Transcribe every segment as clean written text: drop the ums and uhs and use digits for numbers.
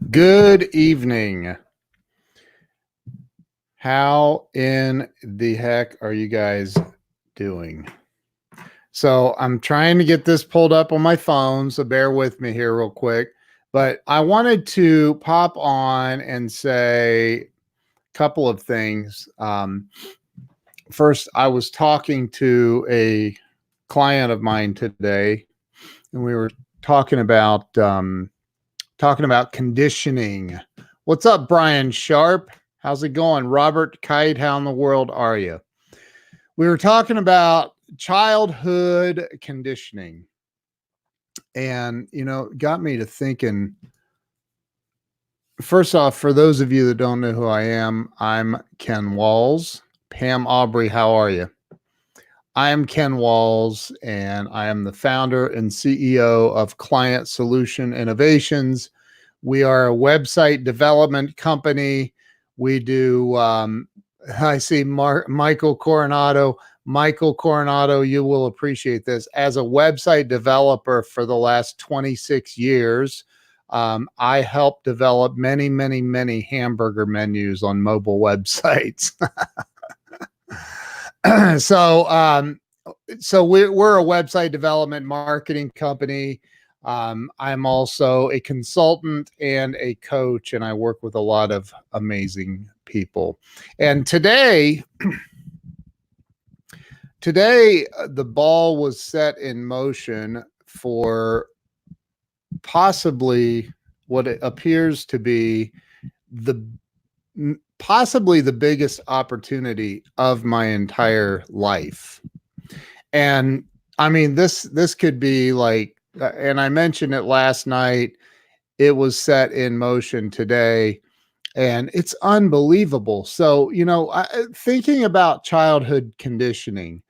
Good evening. How in the heck are you guys doing? So I'm trying to get this pulled up on my phone, so bear with me here real quick. But I wanted to pop on and say a couple of things. First, I was talking to a client of mine today, and we were talking about conditioning. What's up, Brian Sharp? How's it going? Robert Kite, how in the world are you? We were talking about childhood conditioning. And, it got me to thinking. First off, for those of you that don't know who I am, I'm Ken Walls. Pam Aubrey, how are you? I am Ken Walls, and I am the founder and CEO of Client Solution Innovations. We are a website development company. We do, I see Michael Coronado. Michael Coronado, you will appreciate this. As a website developer for the last 26 years, I helped develop many, many, many hamburger menus on mobile websites. So we're a website development marketing company. I'm also a consultant and a coach, and I work with a lot of amazing people. And today, the ball was set in motion for possibly what it appears to be the possibly the biggest opportunity of my entire life. And I mean, this could be like, and I mentioned it last night, it was set in motion today, and it's unbelievable. So, thinking about childhood conditioning,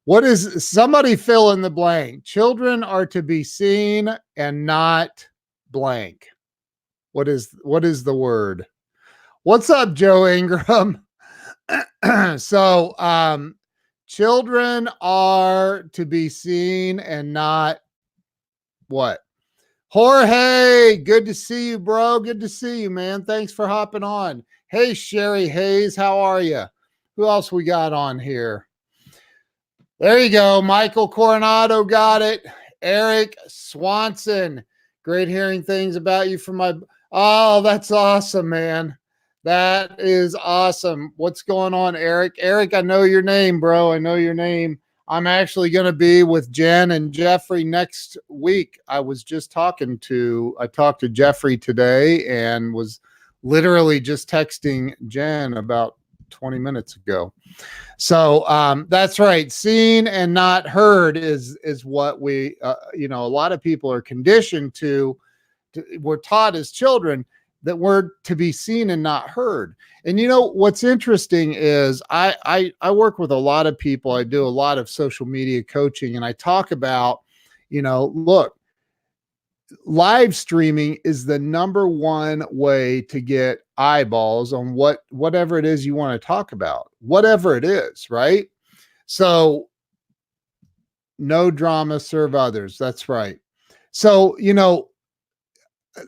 what is somebody fill in the blank? Children are to be seen and not blank. What is the word? What's up, Joe Ingram? So, children are to be seen and not what? Jorge, good to see you, bro. Good to see you, man. Thanks for hopping on. Hey, Sherry Hayes, how are you? Who else we got on here? There you go. Michael Coronado got it. Eric Swanson. Great hearing things about you from my. Oh, that's awesome, man. That is awesome. What's going on, Eric? Eric, I know your name, bro. I know your name. I'm actually going to be with Jen and Jeffrey next week. I talked to Jeffrey today and was literally just texting Jen about 20 minutes ago. So that's right. Seen and not heard is what we, a lot of people are conditioned to. We're taught as children that we're to be seen and not heard. And what's interesting is I work with a lot of people. I do a lot of social media coaching, and I talk about, look, live streaming is the number one way to get eyeballs on whatever it is you want to talk about, whatever it is, right? So no drama, serve others. That's right. So,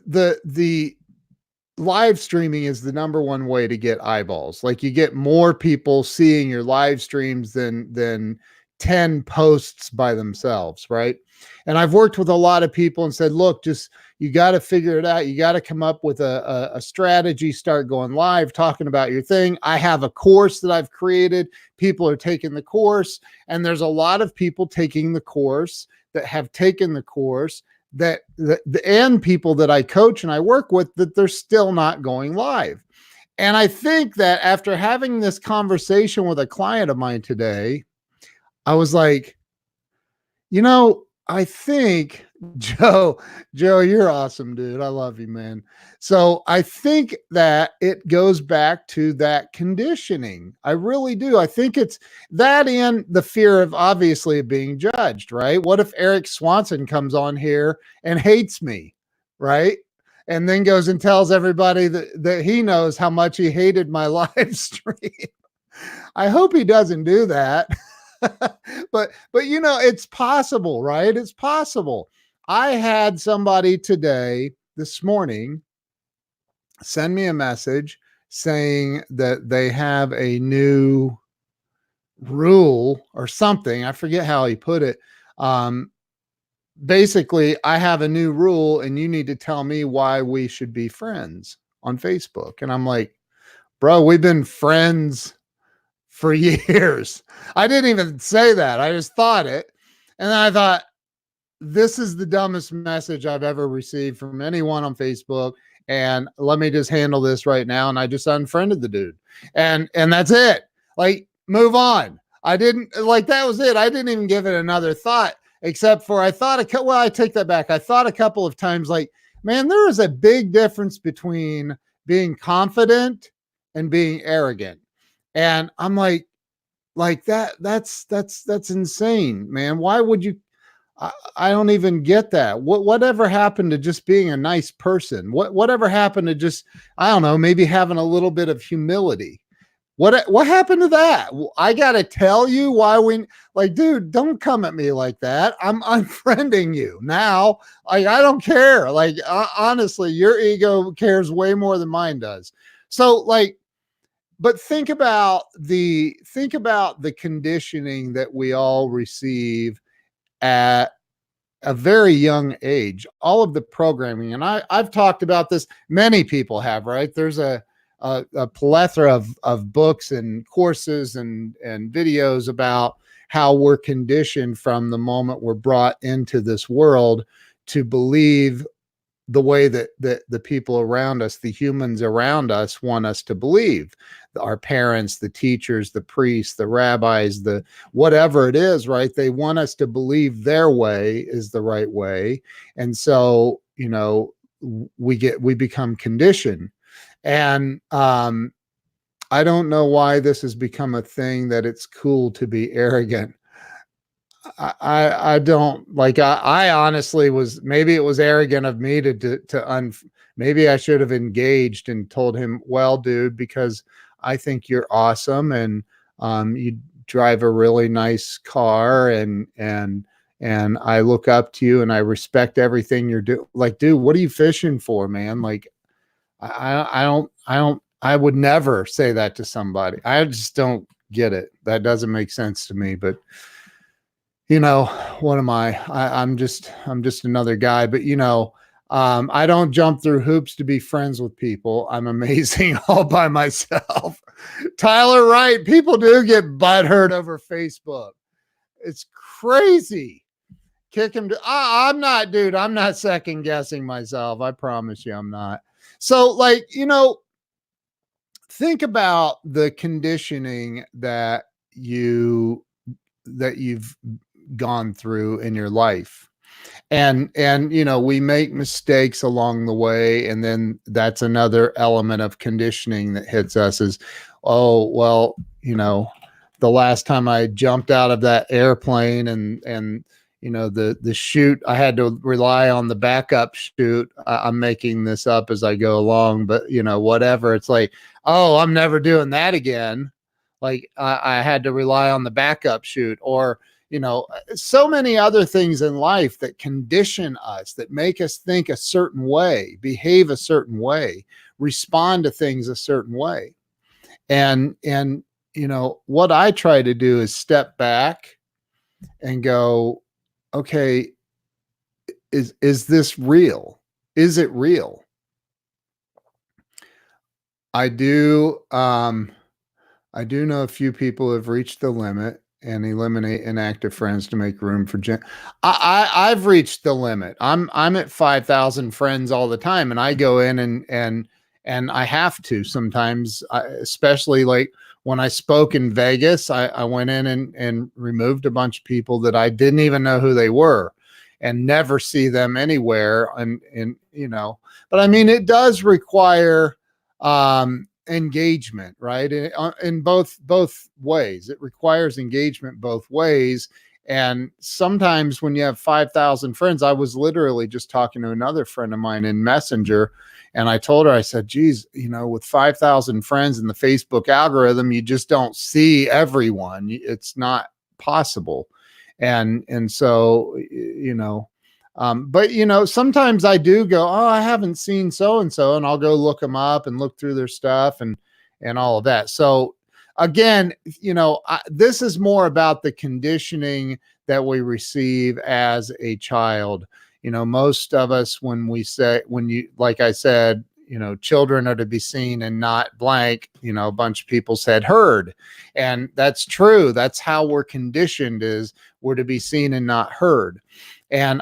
the live streaming is the number one way to get eyeballs. Like, you get more people seeing your live streams than 10 posts by themselves, right? And I've worked with a lot of people and said, look, just you got to figure it out. You got to come up with a strategy, start going live, talking about your thing. I have a course that I've created. People are taking the course, and there's a lot of people taking the course that have taken the course that and people that I coach and I work with, that they're still not going live. And I think that after having this conversation with a client of mine today, I was like, I think Joe, you're awesome, dude. I love you, man. So I think that it goes back to that conditioning. I really do. I think it's that and the fear of obviously being judged, right? What if Eric Swanson comes on here and hates me, right? And then goes and tells everybody that he knows how much he hated my live stream. I hope he doesn't do that. but it's possible, right? It's possible. I had somebody this morning send me a message saying that they have a new rule or something. I forget how he put it. Basically, I have a new rule and you need to tell me why we should be friends on Facebook. And I'm like, bro, we've been friends for years. I didn't even say that. I just thought it. And then I thought, this is the dumbest message I've ever received from anyone on Facebook. And let me just handle this right now. And I just unfriended the dude. And that's it. Like, move on. I didn't like, that was it. I didn't even give it another thought, except for I thought, well, I take that back. I thought a couple of times, like, man, there is a big difference between being confident and being arrogant. And I'm like that's insane, man. Why would you? I don't even get that. Whatever happened to just being a nice person? Whatever happened to just, I don't know, maybe having a little bit of humility? What happened to that? I gotta tell you why like, dude, don't come at me like that. I'm unfriending you now. Like, I don't care. Like, honestly, your ego cares way more than mine does. So, like, but think about the conditioning that we all receive at a very young age, all of the programming. And I've talked about this. Many people have, right? There's a plethora of books and courses and videos about how we're conditioned from the moment we're brought into this world to believe the way that the people around us, the humans around us, want us to believe. Our parents, the teachers, the priests, the rabbis, the whatever it is, right? They want us to believe their way is the right way. And so, you know, we become conditioned. And I don't know why this has become a thing that it's cool to be arrogant. I don't like, I honestly was, maybe it was arrogant of me maybe I should have engaged and told him, well, dude, because I think you're awesome. And, you drive a really nice car and I look up to you and I respect everything you're doing. Like, dude, what are you fishing for, man? Like, I would never say that to somebody. I just don't get it. That doesn't make sense to me, but you know, what am I? I'm just another guy, but you know, I don't jump through hoops to be friends with people. I'm amazing all by myself. Tyler Wright, people do get butthurt over Facebook. It's crazy. Kick him to, I'm not, dude, I'm not second guessing myself. I promise you I'm not. So, like, you know, think about the conditioning that you've gone through in your life. And you know, we make mistakes along the way, and then that's another element of conditioning that hits us is, oh, well, you know, the last time I jumped out of that airplane and you know, the chute, I had to rely on the backup chute. I'm making this up as I go along, but you know, whatever. It's like, oh, I'm never doing that again. Like, I had to rely on the backup chute, or you know, so many other things in life that condition us, that make us think a certain way, behave a certain way, respond to things a certain way. And you know, what I try to do is step back and go, okay, is this real? Is it real? I do know a few people have reached the limit and eliminate inactive friends to make room for I've reached the limit. I'm at 5,000 friends all the time, and I go in and I have to sometimes, especially like when I spoke in Vegas, I went in and removed a bunch of people that I didn't even know who they were and never see them anywhere. And you know, but I mean, it does require engagement, right? In both ways. It requires engagement both ways. And sometimes when you have 5,000 friends, I was literally just talking to another friend of mine in Messenger, and I told her, I said, geez, you know, with 5,000 friends in the Facebook algorithm, you just don't see everyone. It's not possible. And so, you know, But sometimes I do go, oh, I haven't seen so and so, and I'll go look them up and look through their stuff and all of that. So again, this is more about the conditioning that we receive as a child. Most of us, like I said, children are to be seen and not blank, a bunch of people said heard. And that's true. That's how we're conditioned, is we're to be seen and not heard. And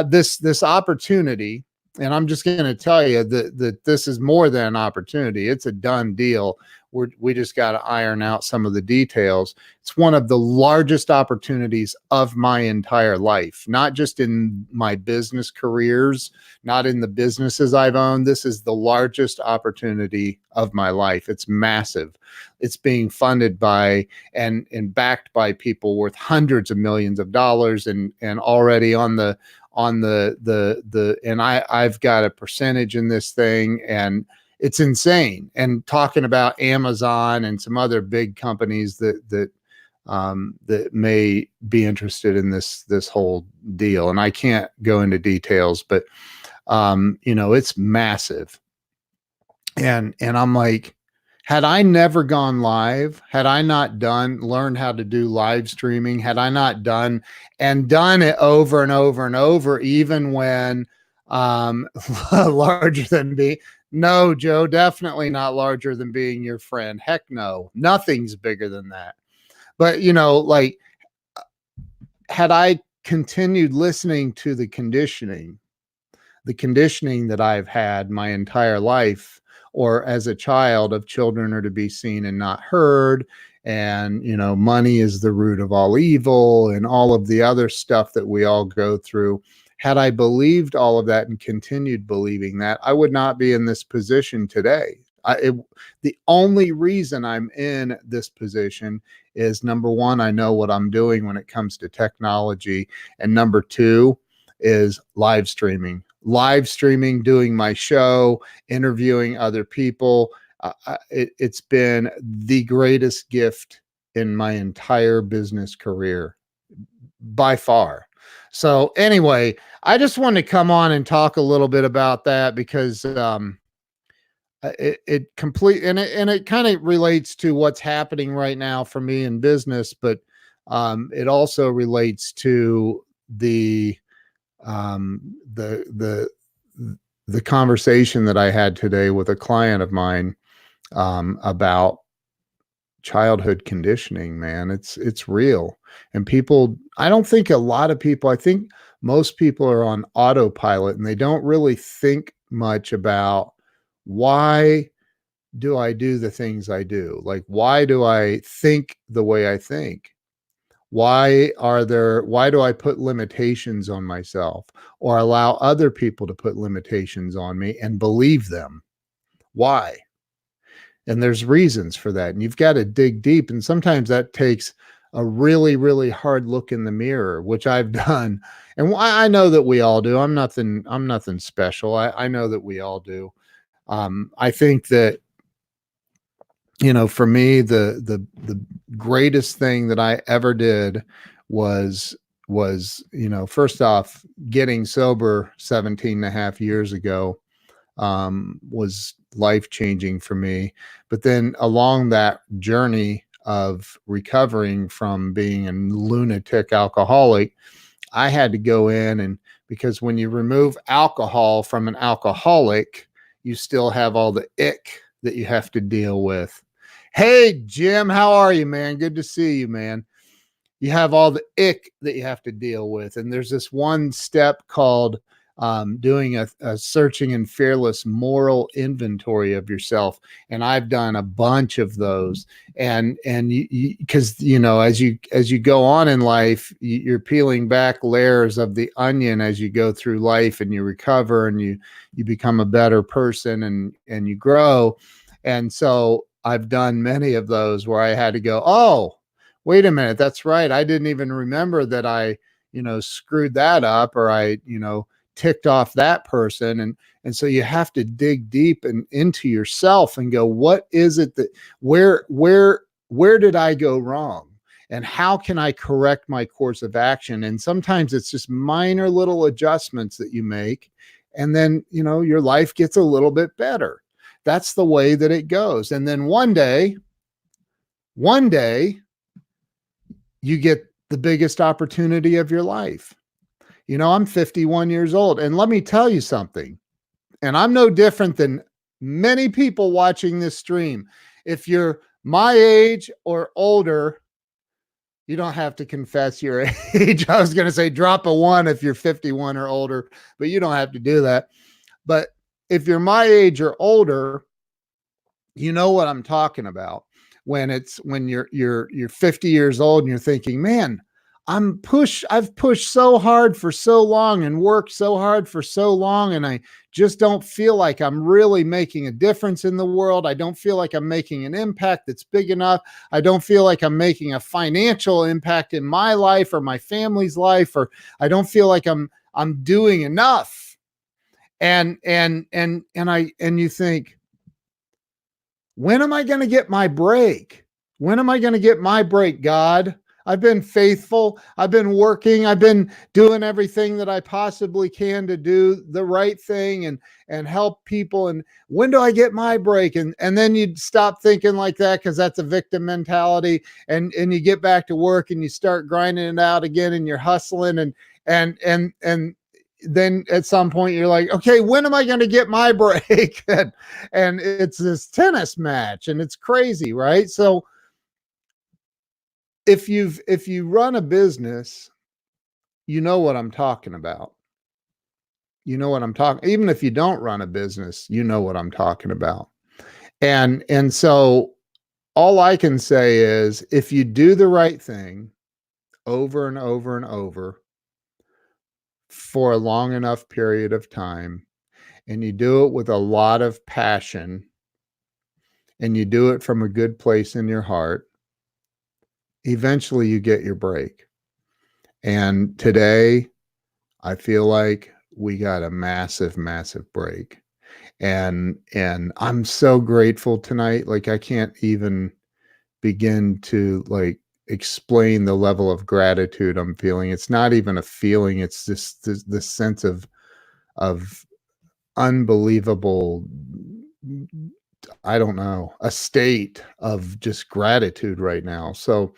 this opportunity, and I'm just going to tell you that this is more than an opportunity. It's a done deal. We just got to iron out some of the details. It's one of the largest opportunities of my entire life, not just in my business careers, not in the businesses I've owned. This is the largest opportunity of my life. It's massive. It's being funded by and backed by people worth hundreds of millions of dollars, and already and I've got a percentage in this thing, and it's insane. And talking about Amazon and some other big companies that may be interested in this whole deal. And I can't go into details, but it's massive. And I'm like, had I never gone live, had I not learned how to do live streaming, had I not done it over and over and over, even when larger than me. No, Joe, definitely not larger than being your friend. Heck no, nothing's bigger than that. But, had I continued listening to the conditioning that I've had my entire life, or as a child, of children are to be seen and not heard, and, money is the root of all evil, and all of the other stuff that we all go through. Had I believed all of that and continued believing that, I would not be in this position today. The only reason I'm in this position is, number one, I know what I'm doing when it comes to technology. And number two is live streaming, doing my show, interviewing other people. It's been the greatest gift in my entire business career by far. So anyway, I just wanted to come on and talk a little bit about that, because it kind of relates to what's happening right now for me in business, but it also relates to the conversation that I had today with a client of mine about childhood conditioning. Man, it's real. And I think most people are on autopilot, and they don't really think much about, why do I do the things I do? Like, why do I think the way I think? Why do I put limitations on myself, or allow other people to put limitations on me and believe them? Why? And there's reasons for that. And you've got to dig deep. And sometimes that takes a really, really hard look in the mirror, which I've done. And I know that we all do. I'm nothing special. I know that we all do. I think that, for me, the greatest thing that I ever did was, first off, getting sober 17 and a half years ago, was life-changing for me. But then along that journey of recovering from being a lunatic alcoholic, I had to go in, and because when you remove alcohol from an alcoholic, you still have all the ick that you have to deal with. Hey, Jim, how are you, man? Good to see you, man. You have all the ick that you have to deal with. And there's this one step called doing a searching and fearless moral inventory of yourself. And I've done a bunch of those. And because, as you go on in life, you're peeling back layers of the onion as you go through life, and you recover, and you become a better person, and you grow. And so I've done many of those where I had to go, oh, wait a minute, that's right. I didn't even remember that I, screwed that up, or I, ticked off that person. And so you have to dig deep into yourself and go, what is it that, where did I go wrong? and how can I correct my course of action? And sometimes it's just minor little adjustments that you make, and then, you know, your life gets a little bit better. That's the way that it goes. And then one day you get the biggest opportunity of your life. You know, I'm 51 years old, and let me tell you something, and I'm no different than many people watching this stream. If you're my age or older, you don't have to confess your age. I was going to say drop a 1 if you're 51 or older, but you don't have to do that. But if you're my age or older, you know what I'm talking about. When you're 50 years old and you're thinking, man, I've pushed so hard for so long and worked so hard for so long, and I just don't feel like I'm really making a difference in the world. I don't feel like I'm making an impact that's big enough. I don't feel like I'm making a financial impact in my life or my family's life, or I don't feel like I'm doing enough. And you think, when am I going to get my break? When am I going to get my break, God? I've been faithful. I've been working. I've been doing everything that I possibly can to do the right thing and help people. And when do I get my break? And then you'd stop thinking like that, because that's a victim mentality. And you get back to work and you start grinding it out again, and you're hustling, and then at some point you're like, okay, when am I going to get my break? and it's this tennis match, and it's crazy, right? So if you run a business, you know what I'm talking about. You know what I'm talking. Even if you don't run a business, you know what I'm talking about. And so all I can say is, if you do the right thing over and over and over for a long enough period of time, and you do it with a lot of passion, and you do it from a good place in your heart, eventually you get your break. And today, I feel like we got a massive, massive break. And I'm so grateful tonight. Like, I can't even begin to like explain the level of gratitude I'm feeling. It's not even a feeling. It's just this sense of unbelievable, I don't know, a state of just gratitude right now. So,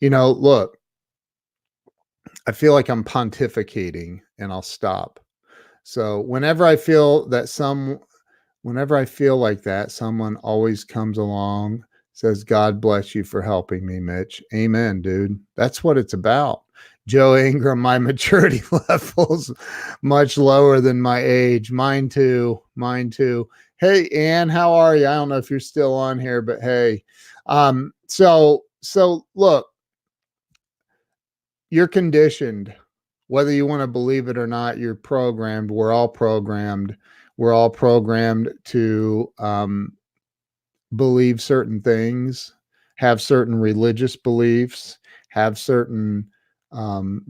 you know, look, I feel like I'm pontificating, and I'll stop. So whenever I feel like that, someone always comes along, says, God bless you for helping me, Mitch. Amen, dude. That's what it's about. Joe Ingram, my maturity level's much lower than my age. Mine too. Hey, Ann, how are you? I don't know if you're still on here, but hey. So look, you're conditioned. Whether you want to believe it or not, you're programmed. We're all programmed. We're all programmed to believe certain things, have certain religious beliefs, have certain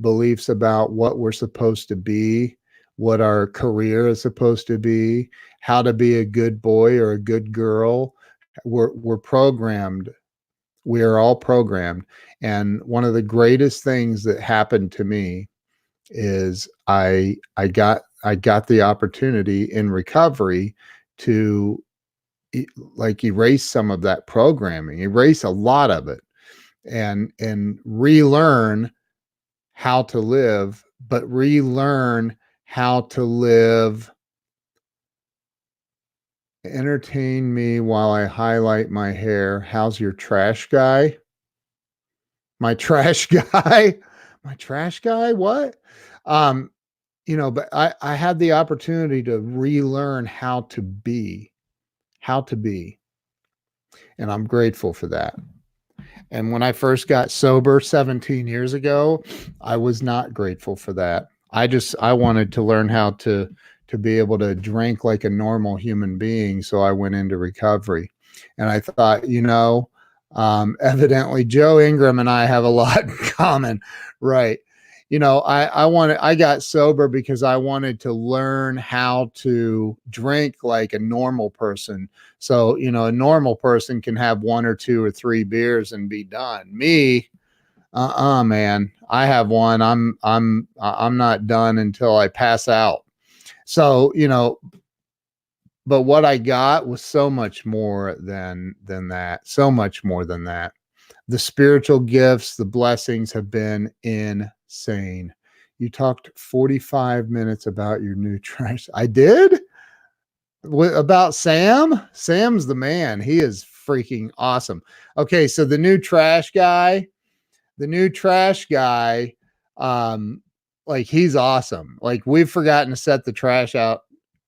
beliefs about what we're supposed to be, what our career is supposed to be, how to be a good boy or a good girl. We're programmed. We are all programmed. And one of the greatest things that happened to me is I got the opportunity in recovery to like erase some of that programming, erase a lot of it, and relearn how to live, but relearn how to live. Entertain me while I highlight my hair. How's your trash guy? My trash guy? My trash guy? What? You know, but I had the opportunity to relearn how to be. And I'm grateful for that. And when I first got sober 17 years ago, I was not grateful for that. I wanted to learn how to be able to drink like a normal human being. So I went into recovery, and I thought, you know, evidently Joe Ingram and I have a lot in common, right? You know, I got sober because I wanted to learn how to drink like a normal person. So, you know, a normal person can have 1 or 2 or 3 beers and be done. Me, Man, I have one. I'm not done until I pass out. So, but what I got was so much more than that. So much more than that. The spiritual gifts, the blessings have been insane. You talked 45 minutes about your new trash. I did? About Sam? Sam's the man. He is freaking awesome. Okay, so the new trash guy, um like he's awesome. Like we've forgotten to set the trash out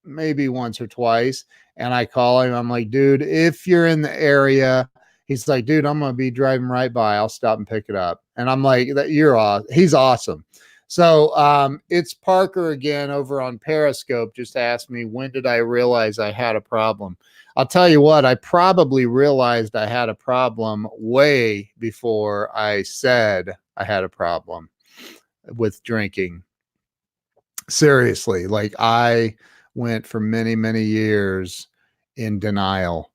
maybe once or twice, and I call him. I'm like, dude, if you're in the area, he's like, dude, I'm gonna be driving right by, I'll stop and pick it up. And I'm like, that you're awesome. He's awesome. So it's Parker again over on Periscope. Just asked me, when did I realize I had a problem? I'll tell you what, I probably realized I had a problem way before I said I had a problem with drinking. Seriously, like I went for many, many years in denial.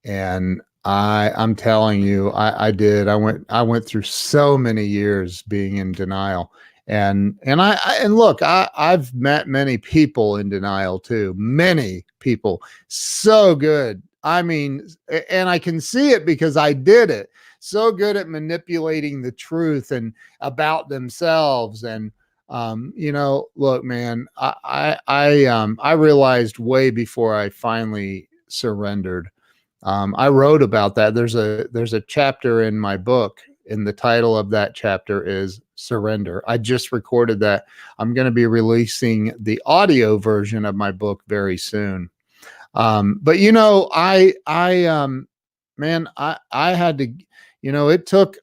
And I'm telling you, I did. I went through so many years being in denial. And look, I've met many people in denial too. Many people. So good. I mean, and I can see it because I did it. So good at manipulating the truth and about themselves. And look, man, I realized way before I finally surrendered. I wrote about that. There's a chapter in my book, and the title of that chapter is Surrender. I just recorded that. I'm going to be releasing the audio version of my book very soon. But I had to, it took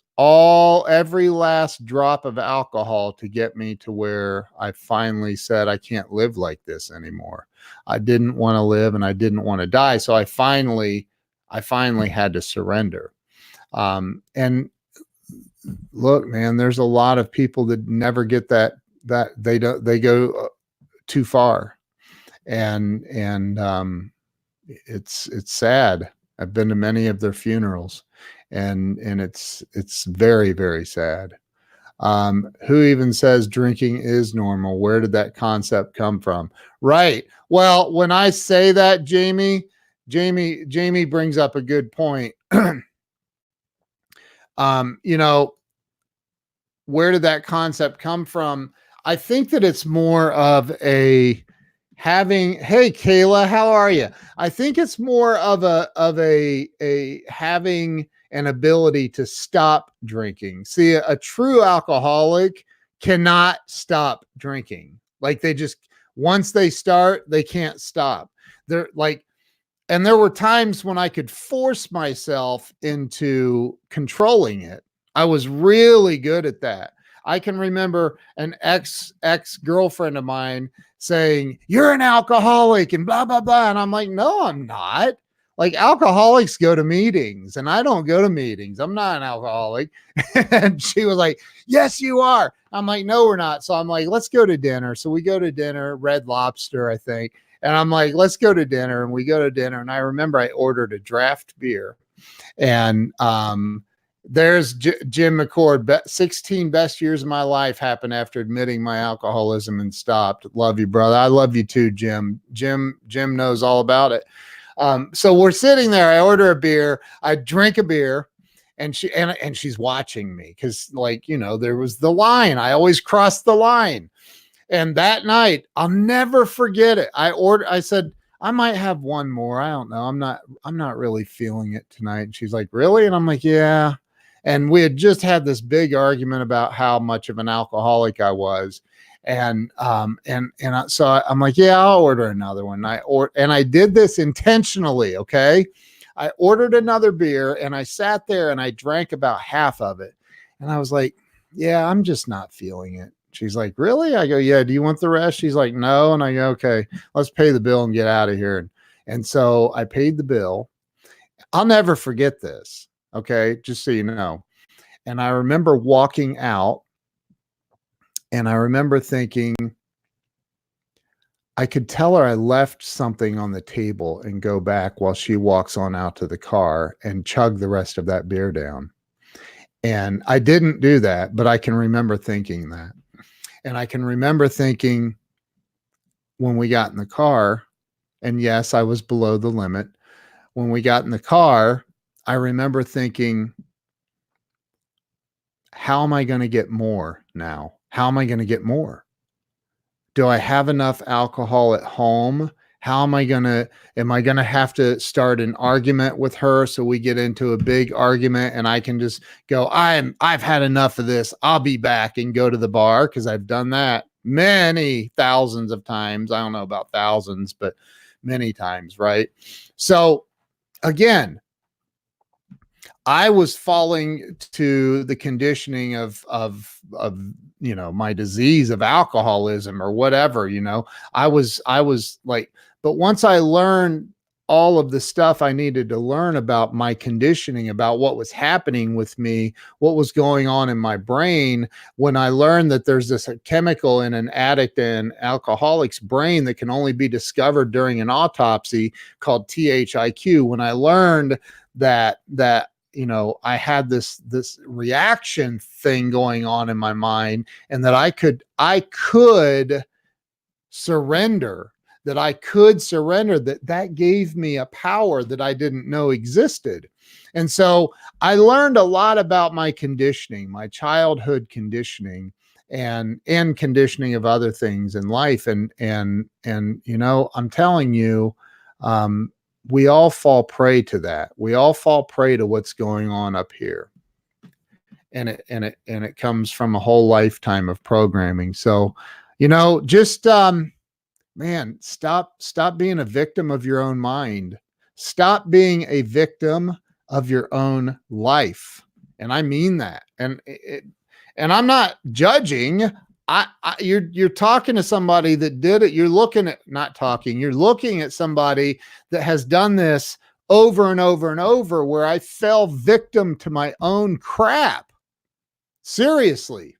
every last drop of alcohol to get me to where I finally said, I can't live like this anymore. I didn't want to live and I didn't want to die. So I finally had to surrender. And look, man, there's a lot of people that never get that they go too far. And it's sad. I've been to many of their funerals, and it's very, very sad. Who even says drinking is normal? Where did that concept come from? Right. Well, when I say that, Jamie brings up a good point. Where did that concept come from? I think that it's more of a having, hey Kayla, how are you? I think it's more of a having an ability to stop drinking. See, a true alcoholic cannot stop drinking. Like they just, once they start, they can't stop. They're like, and there were times when I could force myself into controlling it. I was really good at that. I can remember an ex girlfriend of mine saying, "You're an alcoholic," and blah, blah, blah. And I'm like, no, I'm not. Like alcoholics go to meetings and I don't go to meetings. I'm not an alcoholic. And she was like, yes, you are. I'm like, no, we're not. So I'm like, let's go to dinner. So we go to dinner, Red Lobster, I think. And I'm like, let's go to dinner. And we go to dinner. And I remember I ordered a draft beer. And there's Jim McCord. 16 best years of my life happened after admitting my alcoholism and stopped. Love you, brother. I love you too, Jim. Jim knows all about it. So we're sitting there. I order a beer. I drink a beer. And she's watching me because, like, there was the line. I always cross the line. And that night, I'll never forget it. I said, I might have one more. I don't know. I'm not really feeling it tonight. And she's like, really? And I'm like, yeah. And we had just had this big argument about how much of an alcoholic I was. So I'm like, yeah, I'll order another one. And I did this intentionally. Okay. I ordered another beer and I sat there and I drank about half of it. And I was like, yeah, I'm just not feeling it. She's like, really? I go, yeah. Do you want the rest? She's like, no. And I go, okay, let's pay the bill and get out of here. And so I paid the bill. I'll never forget this. Okay. Just so you know. And I remember walking out and I remember thinking, I could tell her I left something on the table and go back while she walks on out to the car and chug the rest of that beer down. And I didn't do that, but I can remember thinking that. And I can remember thinking when we got in the car, and yes, I was below the limit. When we got in the car, I remember thinking, how am I going to get more now? How am I going to get more? Do I have enough alcohol at home? How am I going to have to start an argument with her so we get into a big argument and I can just go, I've had enough of this. I'll be back, and go to the bar, because I've done that many thousands of times. I don't know about thousands, but many times, right? So again, I was falling to the conditioning of my disease of alcoholism or whatever. I was like, but once I learned all of the stuff I needed to learn about my conditioning, about what was happening with me, what was going on in my brain, when I learned that there's this chemical in an addict and alcoholic's brain that can only be discovered during an autopsy called THIQ, when I learned that I had this reaction thing going on in my mind, and that I could surrender, that gave me a power that I didn't know existed. And so I learned a lot about my conditioning, my childhood conditioning, and conditioning of other things in life. And I'm telling you, we all fall prey to that. We all fall prey to what's going on up here. And it comes from a whole lifetime of programming. So, just, man, stop being a victim of your own mind. Stop being a victim of your own life. And I mean that. And I'm not judging. You're talking to somebody that did it. You're looking at somebody that has done this over and over and over, where I fell victim to my own crap. Seriously.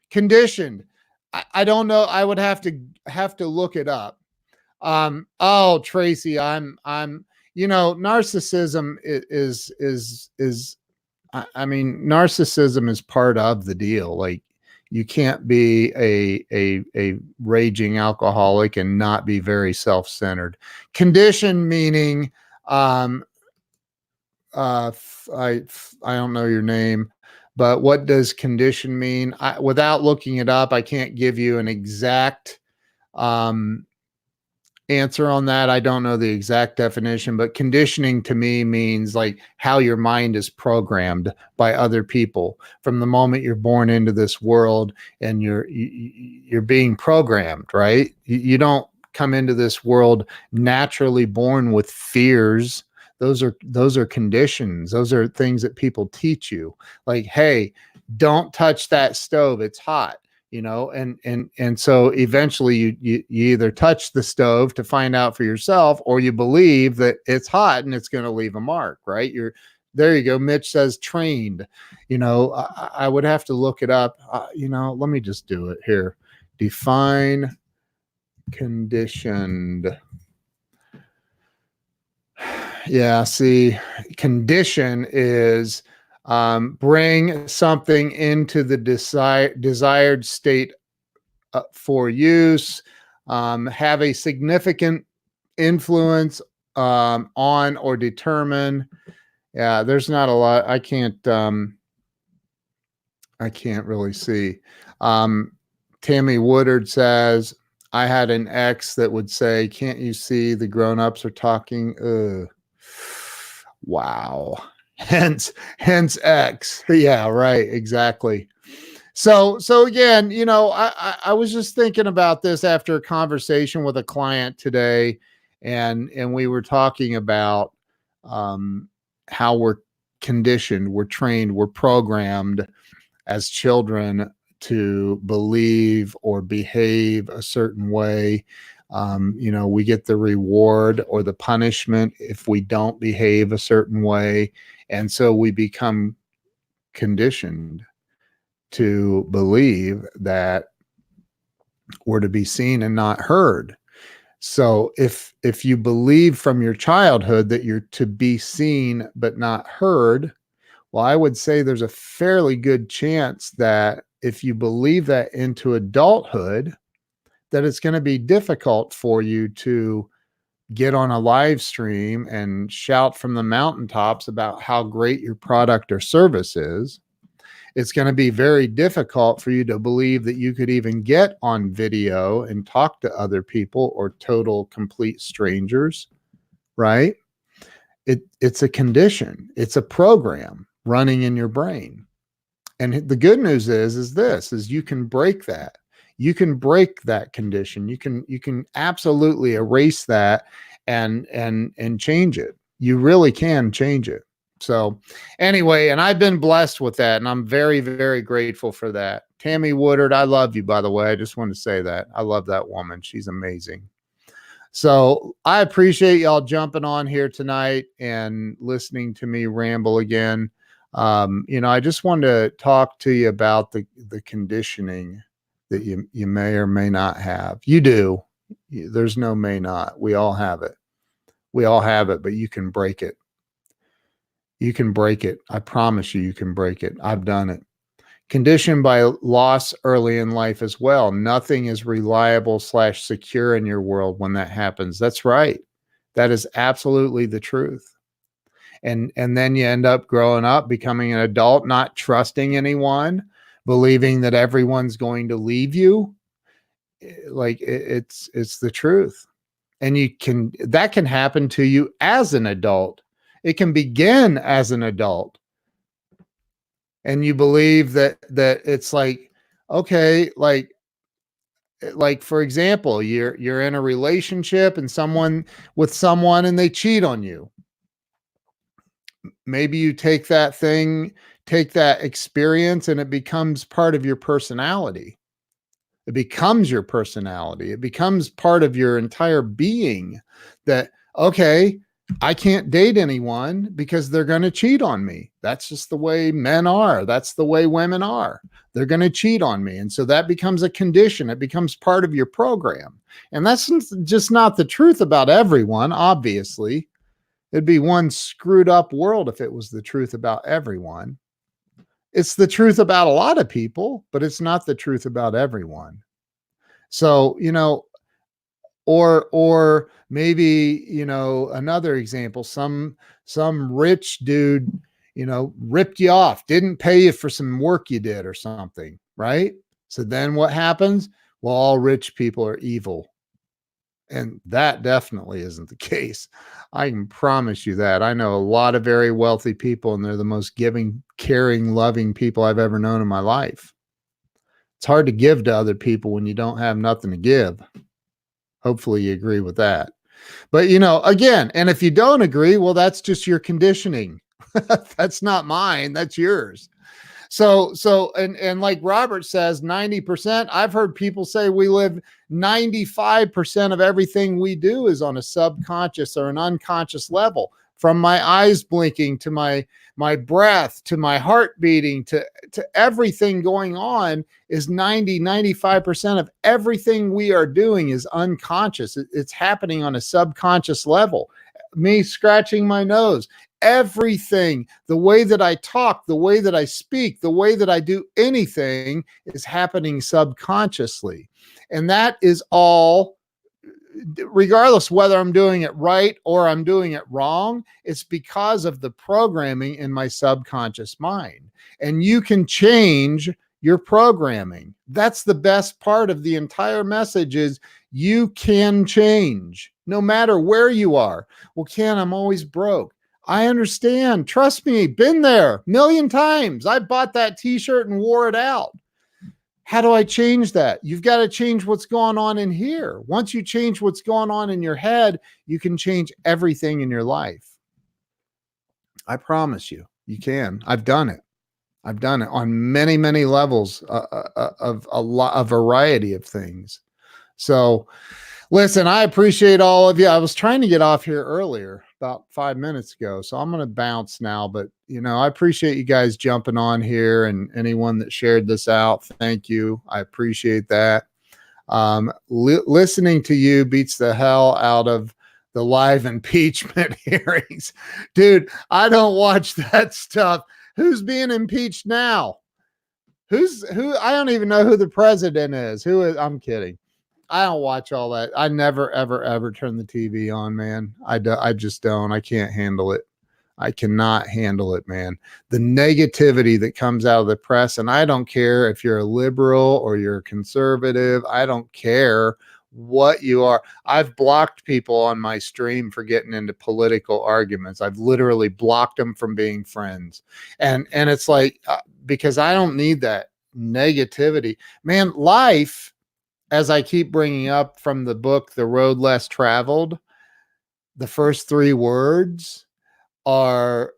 Conditioned. I don't know. I would have to look it up. Oh, Tracy, narcissism narcissism is part of the deal. Like, you can't be a raging alcoholic and not be very self-centered. Condition meaning, I don't know your name, but what does condition mean? Without looking it up, I can't give you an exact answer on that. I don't know the exact definition, but conditioning to me means like how your mind is programmed by other people from the moment you're born into this world, and you're being programmed, right? You don't come into this world naturally born with fears. Those are conditions. Those are things that people teach you. Like, hey, don't touch that stove. It's hot. And so eventually you either touch the stove to find out for yourself, or you believe that it's hot and it's going to leave a mark, right? There you go. Mitch says trained. I would have to look it up. Let me just do it here. Define conditioned. Yeah, see, condition is bring something into the desired state for use, have a significant influence on or determine. Yeah, there's not a lot. I can't really see. Tammy Woodard says, I had an ex that would say, can't you see the grown-ups are talking? Wow. Hence X. Yeah, right. Exactly. So again, I was just thinking about this after a conversation with a client today, and we were talking about how we're conditioned, we're trained, we're programmed as children to believe or behave a certain way. We get the reward or the punishment if we don't behave a certain way. And so we become conditioned to believe that we're to be seen and not heard. So if you believe from your childhood that you're to be seen but not heard, Well, I would say there's a fairly good chance that if you believe that into adulthood, that it's going to be difficult for you to get on a live stream and shout from the mountaintops about how great your product or service is. It's going to be very difficult for you to believe that you could even get on video and talk to other people or total complete strangers, right? It's a condition. It's a program running in your brain. And the good news is you can break that. You can break that condition. You can absolutely erase that and change it. You really can change it. So anyway, and I've been blessed with that, and I'm very, very grateful for that. Tammy Woodard, I love you, by the way. I just want to say that. I love that woman. She's amazing. So I appreciate y'all jumping on here tonight and listening to me ramble again. I just wanted to talk to you about the conditioning that you may or may not have. You do. There's no may not. We all have it. We all have it, but you can break it. You can break it. I promise you can break it. I've done it. Conditioned by loss early in life as well. Nothing is reliable / secure in your world when that happens. That's right. That is absolutely the truth. And then you end up growing up, becoming an adult, not trusting anyone, believing that everyone's going to leave you. Like it's the truth. And that can happen to you as an adult. It can begin as an adult. And you believe that it's like, okay, like for example, you're in a relationship and with someone and they cheat on you. Maybe you take that experience and it becomes part of your personality. It becomes your personality. It becomes part of your entire being that, okay, I can't date anyone because they're going to cheat on me. That's just the way men are. That's the way women are. They're going to cheat on me. And so that becomes a condition. It becomes part of your program. And that's just not the truth about everyone, obviously. It'd be one screwed up world if it was the truth about everyone. It's the truth about a lot of people, but it's not the truth about everyone. So, or maybe, another example, some rich dude, ripped you off, didn't pay you for some work you did or something, right? So then what happens? Well, all rich people are evil. And that definitely isn't the case. I can promise you that. I know a lot of very wealthy people, and they're the most giving, caring, loving people I've ever known in my life. It's hard to give to other people when you don't have nothing to give. Hopefully you agree with that. But, again, and if you don't agree, well, that's just your conditioning. That's not mine. That's yours. So, and like Robert says, 90%, I've heard people say we live 95% of everything we do is on a subconscious or an unconscious level, from my eyes blinking to my breath, to my heart beating, to everything going on is 95% of everything we are doing is unconscious. It's happening on a subconscious level. Me scratching my nose, everything, the way that I talk, the way that I speak, the way that I do anything is happening subconsciously. And that is all, regardless whether I'm doing it right or I'm doing it wrong, it's because of the programming in my subconscious mind. And you can change your programming. That's the best part of the entire message is you can change no matter where you are. Well, Ken, I'm always broke. I understand. Trust me, been there a million times. I bought that t-shirt and wore it out. How do I change that? You've got to change what's going on in here. Once you change what's going on in your head, you can change everything in your life. I promise you, you can. I've done it. I've done it on many, many levels of a variety of things. So listen, I appreciate all of you. I was trying to get off here earlier, about 5 minutes ago, so I'm going to bounce now. But, I appreciate you guys jumping on here, and anyone that shared this out, thank you. I appreciate that. Listening to you beats the hell out of the live impeachment hearings. Dude, I don't watch that stuff. Who's being impeached now? Who? I don't even know who the president is. Who is? I'm kidding. I don't watch all that. I never, ever, ever turn the TV on, man. I just don't. I can't handle it. I cannot handle it, man. The negativity that comes out of the press, and I don't care if you're a liberal or you're a conservative. I don't care what you are. I've blocked people on my stream for getting into political arguments. I've literally blocked them from being friends. And it's like, because I don't need that negativity. Man, life, as I keep bringing up from the book, The Road Less Traveled, the first 3 words are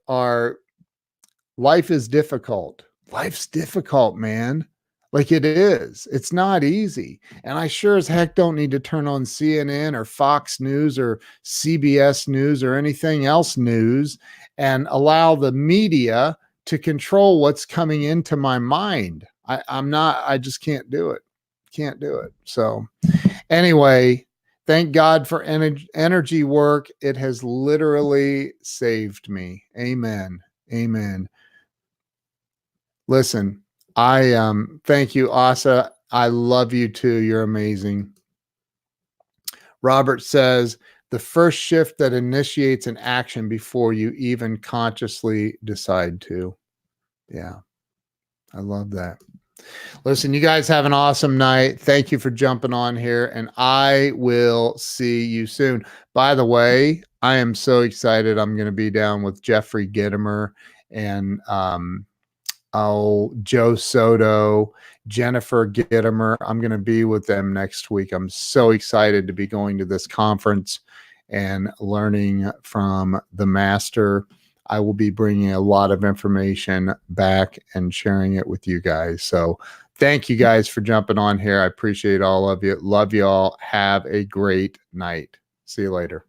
life is difficult. Life's difficult, man. Like it is. It's not easy. And I sure as heck don't need to turn on CNN or Fox News or CBS News or anything else news and allow the media to control what's coming into my mind. I just can't do it. Can't do it. So anyway, thank God for energy work. It has literally saved me. Amen. Amen. Listen, I thank you, Asa. I love you too. You're amazing. Robert says, the first shift that initiates an action before you even consciously decide to. Yeah, I love that. Listen, you guys have an awesome night. Thank you for jumping on here, and I will see you soon. By the way, I am so excited. I'm going to be down with Jeffrey Gitomer and Joe Soto, Jennifer Gitomer. I'm going to be with them next week. I'm so excited to be going to this conference and learning from the master. I will be bringing a lot of information back and sharing it with you guys. So thank you guys for jumping on here. I appreciate all of you. Love you all. Have a great night. See you later.